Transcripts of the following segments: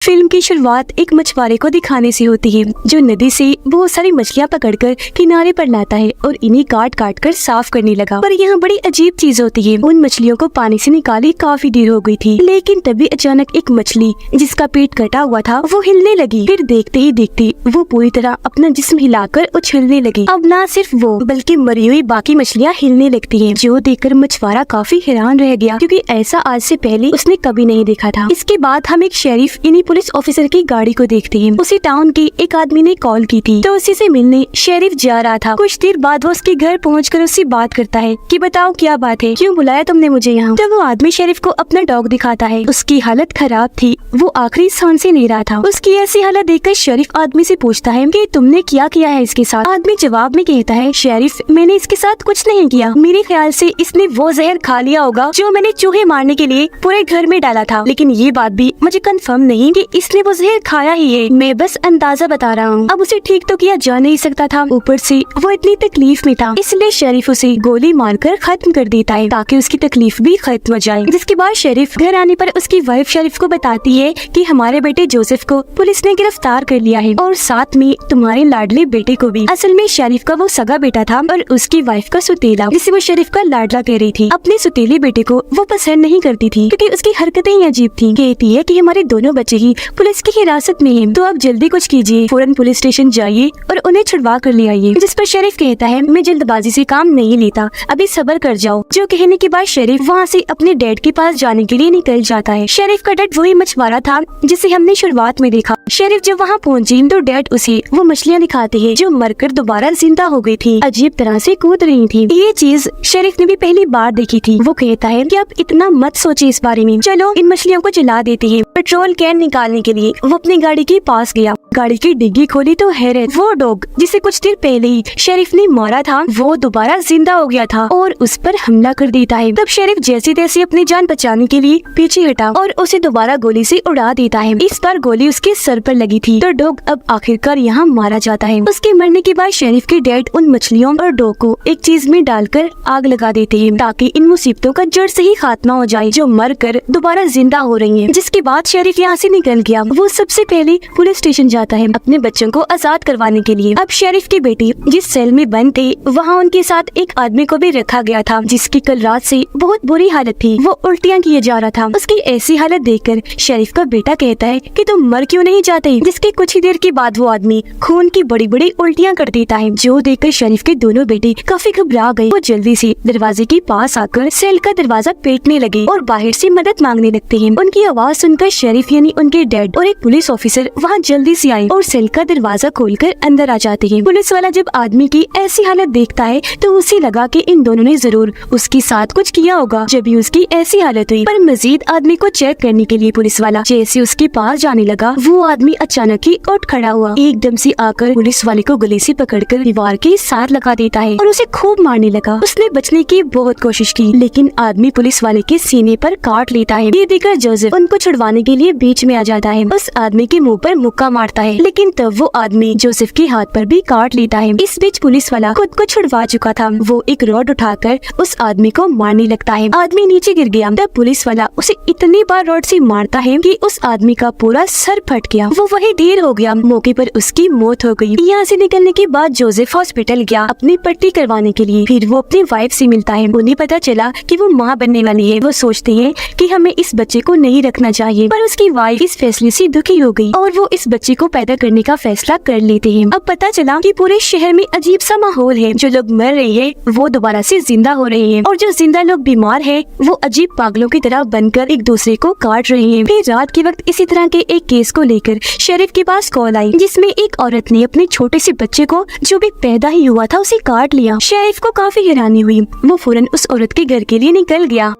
Film की शुरुआत एक मछुआरे को दिखाने से होती है जो नदी से बहुत सारी मछलियां पकड़कर किनारे पर लाता है और इन्हें काट काट कर साफ करने लगा। पर यहाँ बड़ी अजीब चीज होती है। उन मछलियों को पानी से निकाले काफी देर हो गई थी, लेकिन तभी अचानक एक मछली जिसका पेट कटा हुआ था वो हिलने लगी। फिर देखते ही देखते वो पूरी तरह अपना जिस्म हिलाकर उछलने लगी। अब न सिर्फ वो बल्कि मरी हुई बाकी मछलियाँ हिलने लगती है, जो देखकर मछुआरा काफी हैरान रह गया क्योंकि ऐसा आज से पहले उसने कभी नहीं देखा था। इसके बाद हम एक शेरिफ इन्हीं पुलिस ऑफिसर की गाड़ी को देखते हैं। उसी टाउन के एक आदमी ने कॉल की थी तो उसी से मिलने शेरिफ जा रहा था। कुछ देर बाद वो उसके घर पहुंचकर उससे बात करता है कि बताओ क्या बात है, क्यों बुलाया तुमने मुझे यहाँ। तो वो आदमी शेरिफ को अपना डॉग दिखाता है। उसकी हालत खराब थी, वो आखिरी सांस ही ले रहा था। उसकी ऐसी हालत देखकर शेरिफ आदमी से पूछता है कि तुमने क्या किया है इसके साथ। आदमी जवाब में कहता है, शेरिफ मैंने इसके साथ कुछ नहीं किया, मेरे ख्याल से इसने वो जहर खा लिया होगा जो मैंने चूहे मारने के लिए पूरे घर में डाला था, लेकिन ये बात भी मुझे कंफर्म नहीं कि इसने वो जहर खाया ही है, मैं बस अंदाजा बता रहा हूँ। अब उसे ठीक तो किया जा नहीं सकता था, ऊपर से वो इतनी तकलीफ में था, इसलिए शेरिफ उसे गोली मारकर खत्म कर देता है ताकि उसकी तकलीफ भी खत्म हो जाए। जिसके बाद शेरिफ घर आने पर उसकी वाइफ शेरिफ को बताती है कि हमारे बेटे जोसेफ को पुलिस ने गिरफ्तार कर लिया है और साथ में तुम्हारे लाडले बेटे को भी। असल में शेरिफ का वो सगा बेटा था और उसकी वाइफ का सुतेला, जिसे वो शेरिफ का लाडला कह रही थी। अपने सुतेले बेटे को वो पसंद नहीं करती थी क्योंकि उसकी हरकतें ही अजीब थी। कहती है कि हमारे दोनों बच्चे ही पुलिस की हिरासत में हैं, तो आप जल्दी कुछ कीजिए, फौरन पुलिस स्टेशन जाइए और उन्हें छुड़वा कर ले आइए। जिस पर शेरिफ कहता है, मैं जल्दबाजी से काम नहीं लेता, अभी सब्र कर जाओ। जो कहने के बाद शेरिफ वहाँ से अपने डैड के पास जाने के लिए निकल जाता है। शेरिफ का डैड वही मछुआरा था जिसे हमने शुरुआत में देखा। शेरिफ जब वहाँ पहुँची तो डैड उसे वो मछलियाँ दिखाते हैं जो मरकर दोबारा जिंदा हो गई थी, अजीब तरह से कूद रही थी। ये चीज शेरिफ ने भी पहली बार देखी थी। वो कहता है कि आप इतना मत सोचिए इस बारे में, चलो इन मछलियों को जला देते हैं। पेट्रोल कैन निकालने के लिए वो अपनी गाड़ी के पास गया, गाड़ी की डिग्गी खोली तो हैरत, वो डॉग जिसे कुछ देर पहले ही शेरिफ ने मारा था वो दोबारा जिंदा हो गया था और उस पर हमला कर देता है। तब शेरिफ जैसे तैसे अपनी जान बचाने के लिए पीछे हटा और उसे दोबारा गोली से उड़ा देता है। इस बार गोली उसके सर पर लगी थी तो डॉग अब आखिरकार यहाँ मारा जाता है। उसके मरने के बाद शेरिफ के डैड उन मछलियों और डॉग को एक चीज में डालकर आग लगा देते हैं ताकि इन मुसीबतों का जड़ से ही खात्मा हो जाए जो मर कर दोबारा जिंदा हो रही है। जिसके बाद शेरिफ यहाँ से निकल गया। वो सबसे पहले पुलिस स्टेशन जाता है अपने बच्चों को आजाद करवाने के लिए। अब शेरिफ के बेटे जिस सेल में बंद थे वहाँ उनके साथ एक आदमी को भी रखा गया था जिसकी कल रात से बहुत बुरी हालत थी, वो उल्टियाँ किए जा रहा था। उसकी ऐसी हालत देखकर शेरिफ का बेटा कहता है कि तुम मर क्यों नहीं जाते। जिसके कुछ ही देर के बाद वो आदमी खून की बड़ी बड़ी उल्टियाँ कर देता है, जो देखकर शेरिफ के दोनों बेटे काफी घबरा गए। वो जल्दी से दरवाजे के पास आकर सेल का दरवाजा पीटने लगे और बाहर से मदद मांगने लगते हैं। उनकी आवाज सुनकर शेरिफ यानी उनके डैड और एक पुलिस ऑफिसर वहाँ जल्दी से आए और सेल का दरवाजा खोलकर अंदर आ जाते हैं। पुलिस वाला जब आदमी की ऐसी हालत देखता है तो उसे लगा कि इन दोनों ने जरूर उसके साथ कुछ किया होगा जब भी उसकी ऐसी हालत हुई। पर मजीद आदमी को चेक करने के लिए पुलिस वाला जैसे उसके पास जाने लगा वो आदमी अचानक ही उठ खड़ा हुआ, एकदम से आकर पुलिस वाले को गले से पकड़कर दीवार के साथ लगा देता है और उसे खूब मारने लगा। उसने बचने की बहुत कोशिश की लेकिन आदमी पुलिस वाले के सीने पर काट लेता है। ये देखकर जोसेफ उनको छुड़वाने के लिए बीच में आ जाता है, उस आदमी के मुंह पर मुक्का मारता है, लेकिन तब वो आदमी जोसेफ के हाथ पर भी काट लेता है। इस बीच पुलिस वाला खुद को छुड़वा चुका था, वो एक रॉड उठाकर उस आदमी को मारने लगता है। आदमी नीचे गिर गया, तब पुलिस वाला उसे इतनी बार रॉड से मारता है कि उस आदमी का पूरा सर फट गया। वो वही ढेर हो गया, मौके पर उसकी मौत हो गई। यहाँ से निकलने के बाद जोसेफ हॉस्पिटल गया अपनी पट्टी करवाने के लिए। फिर वो अपनी वाइफ से मिलता है, उन्हें पता चला कि वो माँ बनने वाली है। वो सोचते हैं कि हमें इस बच्चे को नहीं रखना चाहिए, पर उसकी वाइफ इस फैसले से दुखी हो गई और वो इस बच्चे को पैदा करने का फैसला कर लेते हैं। अब पता चला कि पूरे शहर में अजीब सा माहौल है, जो लोग मर रहे हैं वो दोबारा से जिंदा हो रहे हैं और जो जिंदा लोग बीमार हैं वो अजीब पागलों की तरह बनकर एक दूसरे को काट रहे हैं। फिर रात के वक्त इसी तरह के एक केस को लेकर शेरिफ के पास कॉल आई जिसमें एक औरत ने अपने छोटे से बच्चे को जो भी पैदा ही हुआ था उसे काट लिया। शेरिफ को काफी हैरानी हुई, वो फौरन उस औरत के घर के लिए निकल गया।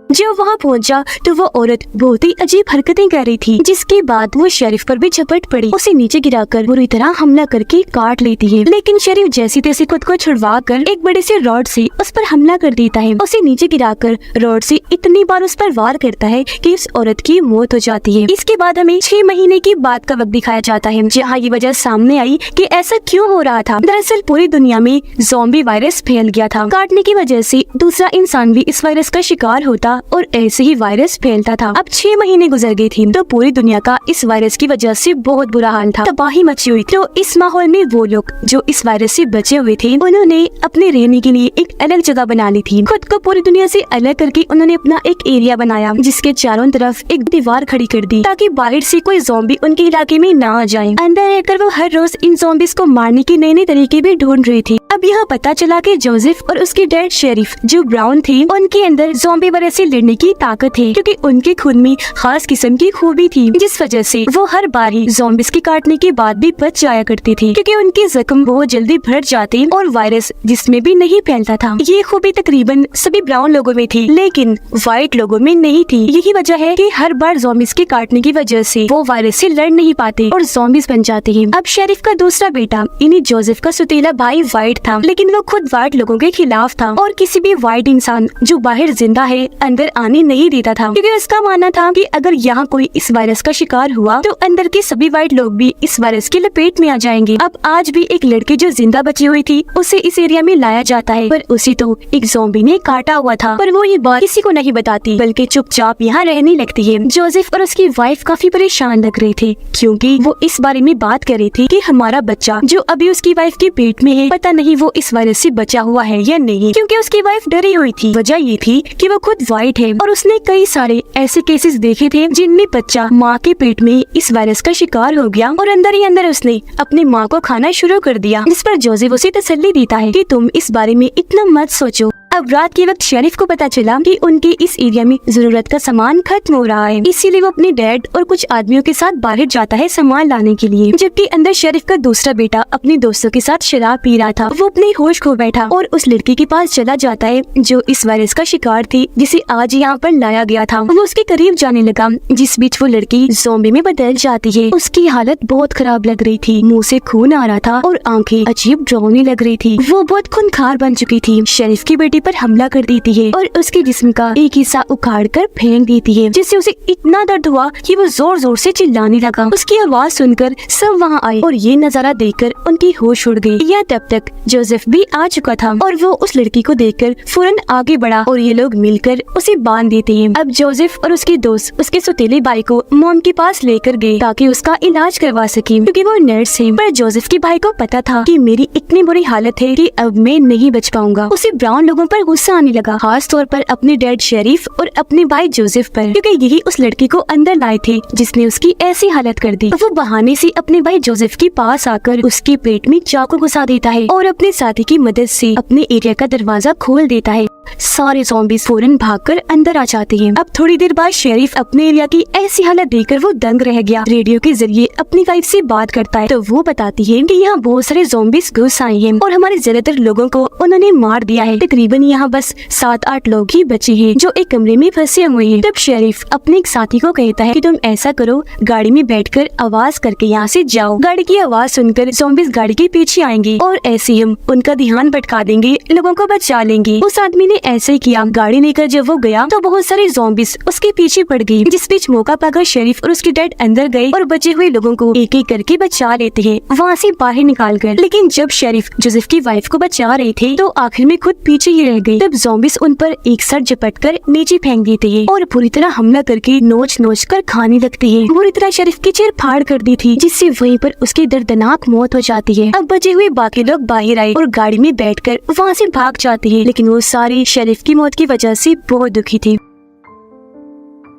जब वहाँ पहुँचा तो वो औरत बहुत ही अजीब हरकतें कर रही थी, जिसके बाद वो शेरिफ पर भी झपट पड़ी, उसे नीचे गिराकर बुरी तरह हमला करके काट लेती है। लेकिन शेरिफ जैसे तैसे खुद को छुड़वा कर एक बड़े से रॉड से उस पर हमला कर देता है, उसे नीचे गिराकर रॉड से इतनी बार उस पर वार करता है कि उस औरत की मौत हो जाती है। इसके बाद हमें 6 महीने की बात का वक्त दिखाया जाता है जहाँ ये वजह सामने आई कि ऐसा क्यों हो रहा था। दरअसल पूरी दुनिया में ज़ॉम्बी वायरस फैल गया था, काटने की वजह से दूसरा इंसान भी इस वायरस का शिकार होता और ऐसे ही वायरस फैलता था। अब 6 महीने गुजर गए थे तो पूरी दुनिया का इस वायरस की वजह से बहुत बुरा हाल था, तबाही मची हुई थी। तो इस माहौल में वो लोग जो इस वायरस से बचे हुए थे उन्होंने अपने रहने के लिए एक अलग जगह बना ली थी। खुद को पूरी दुनिया से अलग करके उन्होंने अपना एक एरिया बनाया जिसके चारों तरफ एक दीवार खड़ी कर दी ताकि बाहर से कोई ज़ॉम्बी उनके इलाके में ना आ जाए। अंदर रहकर वो हर रोज इन ज़ॉम्बीज़ को मारने के नए नए तरीके भी ढूंढ रही थी। अब यहाँ पता चला कि जोसेफ और उसके डैड शेरिफ जो ब्राउन थे उनके अंदर ज़ॉम्बी वायरस से लड़ने की ताकत है, क्योंकि उनके खून में खास किस्म की खूबी थी जिस वजह से वो हर बार ही ज़ॉम्बीज़ के काटने के बाद भी बच जाया करती थी, क्योंकि उनके जख्म बहुत जल्दी भर जाते और वायरस जिसमें भी नहीं फैलता था। ये खूबी तकरीबन सभी ब्राउन लोगों में थी लेकिन व्हाइट लोगों में नहीं थी। यही वजह है कि हर बार ज़ॉम्बीज़ के काटने की वजह से वो वायरस से लड़ नहीं पाते और ज़ॉम्बीज़ बन जाते हैं। अब शेरिफ का दूसरा बेटा यानी जोसेफ का सुतीला भाई व्हाइट था, लेकिन वो खुद व्हाइट लोगों के खिलाफ था और किसी भी व्हाइट इंसान जो बाहर जिंदा है अंदर आने नहीं देता था, क्योंकि उसका मानना था कि अगर यहाँ कोई इस वायरस का शिकार हुआ तो अंदर के सभी व्हाइट लोग भी इस वायरस की लपेट में आ जाएंगे। अब आज भी एक लड़की जो जिंदा बची हुई थी उसे इस एरिया में लाया जाता है, पर उसे तो एक ज़ॉम्बी ने काटा हुआ था, पर वो ये बात किसी को नहीं बताती बल्कि चुपचाप यहाँ रहने लगती है। जोसेफ और उसकी वाइफ काफी परेशान लग रहे थे क्योंकि वो इस बारे में बात कर रही थी कि हमारा बच्चा जो अभी उसकी वाइफ के पेट में है पता नहीं वो इस वायरस से बचा हुआ है या नहीं, क्योंकि उसकी वाइफ डरी हुई थी। वजह ये थी कि वो खुद वाइट है और उसने कई सारे ऐसे केसेस देखे थे जिनमें बच्चा माँ के पेट में इस वायरस का शिकार हो गया और अंदर ही अंदर उसने अपनी माँ को खाना शुरू कर दिया, जिस पर जोसेफ उसे तसल्ली देता है कि तुम इस बारे में इतना मत सोचो। अब रात के वक्त शेरिफ को पता चला कि उनके इस एरिया में जरूरत का सामान खत्म हो रहा है, इसीलिए वो अपने डैड और कुछ आदमियों के साथ बाहर जाता है सामान लाने के लिए, जबकि अंदर शेरिफ का दूसरा बेटा अपने दोस्तों के साथ शराब पी रहा था। वो अपने होश खो बैठा और उस लड़की के पास चला जाता है जो इस वायरस का शिकार थी, जिसे आज यहाँ पर लाया गया था। वो उसके करीब जाने लगा, जिस बीच वो लड़की ज़ॉम्बी में बदल जाती है। उसकी हालत बहुत खराब लग रही थी, मुँह से खून आ रहा था और आंखें अजीब डरावनी लग रही थी। वो बहुत खूंखार बन चुकी थी। शेरिफ की बेटी पर हमला कर देती है और उसके जिस्म का एक हिस्सा उखाड़ कर फेंक देती है, जिससे उसे इतना दर्द हुआ कि वो जोर जोर से चिल्लाने लगा। उसकी आवाज सुनकर सब वहाँ आए और ये नजारा देखकर उनकी होश उड़ गई। यह तब तक जोसेफ भी आ चुका था और वो उस लड़की को देखकर फौरन आगे बढ़ा और ये लोग मिलकर उसे बांध देते हैं। अब जोसेफ और उसके दोस्त उसके सौतेले भाई को मॉम के पास लेकर गए ताकि उसका इलाज करवा सके, क्योंकि वो नर्स है। पर जोसेफ के भाई को पता था कि मेरी इतनी बुरी हालत है कि अब मैं नहीं बच पाऊंगा। उसे ब्राउन लोगों पर गुस्सा आने लगा, खास तौर पर अपने डैड शेरिफ और अपने भाई जोसेफ पर, क्योंकि यही उस लड़की को अंदर लाए थे जिसने उसकी ऐसी हालत कर दी। वो बहाने से अपने भाई जोसेफ के पास आकर उसके पेट में चाकू घुसा देता है और अपने साथी की मदद से अपने एरिया का दरवाजा खोल देता है। सारे ज़ॉम्बीज़ फौरन भागकर अंदर आ जाते हैं। अब थोड़ी देर बाद शेरिफ अपने एरिया की ऐसी हालत देखकर वो दंग रह गया। रेडियो के जरिए अपनी वाइफ से बात करता है तो वो बताती है कि यहाँ बहुत सारे ज़ॉम्बीज़ घुस आए हैं और हमारे ज्यादातर लोगों को उन्होंने मार दिया है। तकरीबन यहाँ बस 7-8 लोग ही बचे हैं जो एक कमरे में फंसे हुए हैं। तब शेरिफ अपने एक साथी को कहता है कि तुम ऐसा करो, गाड़ी में बैठकर आवाज करके यहाँ से जाओ। गाड़ी की आवाज सुनकर ज़ॉम्बीज़ गाड़ी के पीछे आएंगे और ऐसे हम उनका ध्यान भटका देंगे, लोगों को बचा लेंगे। उस आदमी ने ऐसे ही किया। गाड़ी लेकर जब वो गया तो बहुत सारे ज़ॉम्बीज़ उसके पीछे पड़ गई, जिस बीच मौका पाकर शेरिफ और उसके डैड अंदर गए और बचे हुए लोगों को एक एक करके बचा लेते हैं वहाँ से बाहर निकाल कर। लेकिन जब शेरिफ जोसेफ की वाइफ को बचा रहे थे तो आखिर में खुद पीछे ही रह गई। तब ज़ॉम्बीज़ उन पर एक साथ झपट कर नीचे फेंक देते हैं और पूरी तरह हमला करके नोच नोच कर खाने लगते हैं। पूरी तरह शेरिफ की चीर फाड़ कर दी थी, जिससे वहीं पर उसकी दर्दनाक मौत हो जाती है। अब बचे हुए बाकी लोग बाहर आए और गाड़ी में बैठकर वहाँ से भाग जाते हैं, लेकिन वो सारे शेरिफ की मौत की वजह से बहुत दुखी थे।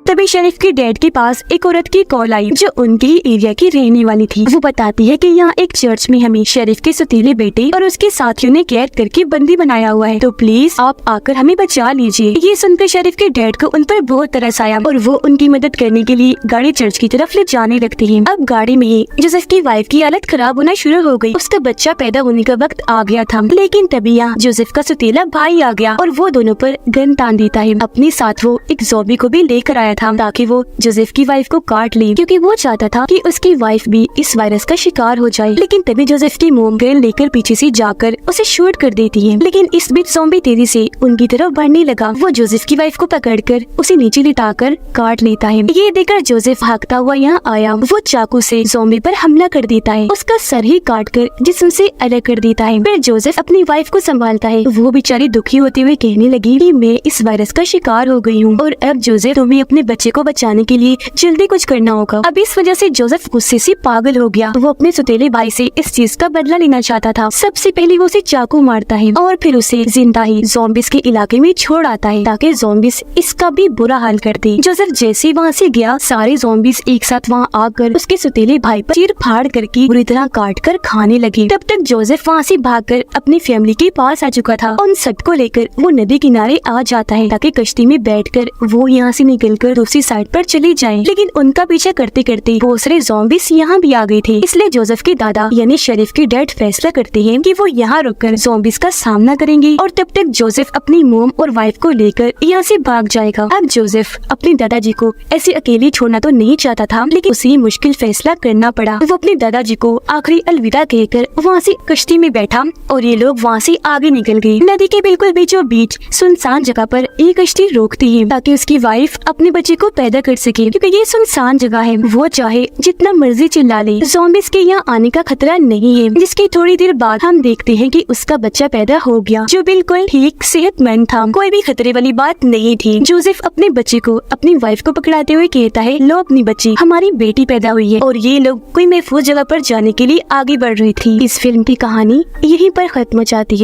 तभी शेरिफ के डैड के पास एक औरत की कॉल आई जो उनके ही एरिया की रहने वाली थी। वो बताती है कि यहाँ एक चर्च में हमें शेरिफ के सतीले बेटे और उसके साथियों ने कैद करके बंदी बनाया हुआ है, तो प्लीज आप आकर हमें बचा लीजिए। ये सुनकर शेरिफ के डैड को उन पर बहुत तरस आया और वो उनकी मदद करने के लिए गाड़ी चर्च की तरफ ले जाने लगती है। अब गाड़ी में ही जोसेफ की वाइफ की हालत खराब होना शुरू हो गई। उसका बच्चा पैदा होने का वक्त आ गया था, लेकिन तभी यहाँ जोसेफ का सतीला भाई आ गया और वो दोनों पर गन तान देता है। अपने साथ वो एक ज़ॉम्बी को भी लेकर आया था था ताकि वो जोसेफ की वाइफ को काट ले, क्योंकि वो चाहता था कि उसकी वाइफ भी इस वायरस का शिकार हो जाए। लेकिन तभी जोसेफ की मोम गन लेकर पीछे से जाकर उसे शूट कर देती है। लेकिन इस बीच ज़ॉम्बी तेजी से उनकी तरफ बढ़ने लगा। वो जोसेफ की वाइफ को पकड़कर उसे नीचे लिटाकर काट लेता है। ये देखकर जोसेफ भागता हुआ यहाँ आया। वो चाकू से ज़ॉम्बी पर हमला कर देता है, उसका सर ही काट कर जिस्म से अलग कर देता है। फिर जोसेफ अपनी वाइफ को संभालता है। वो बेचारी दुखी होते हुए कहने लगी कि मैं इस वायरस का शिकार हो गई हूँ और अब जोसेफ तुम्हें अपने बच्चे को बचाने के लिए जल्दी कुछ करना होगा। अब इस वजह से जोसेफ गुस्से से पागल हो गया। वो अपने सौतेले भाई से इस चीज का बदला लेना चाहता था। सबसे पहले वो उसे चाकू मारता है और फिर उसे जिंदा ही ज़ॉम्बीज़ के इलाके में छोड़ आता है ताकि ज़ॉम्बीज़ इसका भी बुरा हाल कर दे। जोसेफ जैसे वहाँ से गया, सारे ज़ॉम्बीज़ एक साथ वहाँ आकर उसके सौतेले भाई पर चीर फाड़ करके बुरी तरह काट कर खाने लगे। तब तक जोसेफ वहाँ से भागकर अपनी फैमिली के पास आ चुका था। उन सबको लेकर वो नदी किनारे आ जाता है ताकि कश्ती में बैठकर वो यहाँ से निकलकर दूसरी साइड पर चले जाएं। लेकिन उनका पीछा करते करते बहुत सारे ज़ॉम्बीज़ यहाँ भी आ गए थे। इसलिए जोसेफ के दादा यानी शरीफ के डैड फैसला करते हैं कि वो यहाँ रुककर ज़ॉम्बीज़ का सामना करेंगे और तब तक जोसेफ अपनी मोम और वाइफ को लेकर यहाँ से भाग जाएगा। अब जोसेफ अपने दादाजी को ऐसे अकेले छोड़ना तो नहीं चाहता था, लेकिन उसे मुश्किल फैसला करना पड़ा। वो अपने दादाजी को आखिरी अलविदा कहकर वहाँ से कश्ती में बैठा और ये लोग वहाँ से आगे निकल गए। नदी के बिल्कुल बीचों बीच सुनसान जगह पर एक कश्ती रोकती है ताकि उसकी वाइफ अपने बच्चे को पैदा कर सके, क्योंकि ये सुनसान जगह है। वो चाहे जितना मर्जी चिल्ला ले, ज़ॉम्बीज़ के यहाँ आने का खतरा नहीं है। जिसकी थोड़ी देर बाद हम देखते हैं कि उसका बच्चा पैदा हो गया जो बिल्कुल ठीक सेहतमंद था। कोई भी खतरे वाली बात नहीं थी। जोसेफ अपने बच्चे को अपनी वाइफ को पकड़ाते हुए कहता है, लो अपनी बच्ची, हमारी बेटी पैदा हुई है। और ये लोग कोई महफूज जगह पर जाने के लिए आगे बढ़ रही थी। इस फिल्म की कहानी यहीं पर खत्म हो जाती है।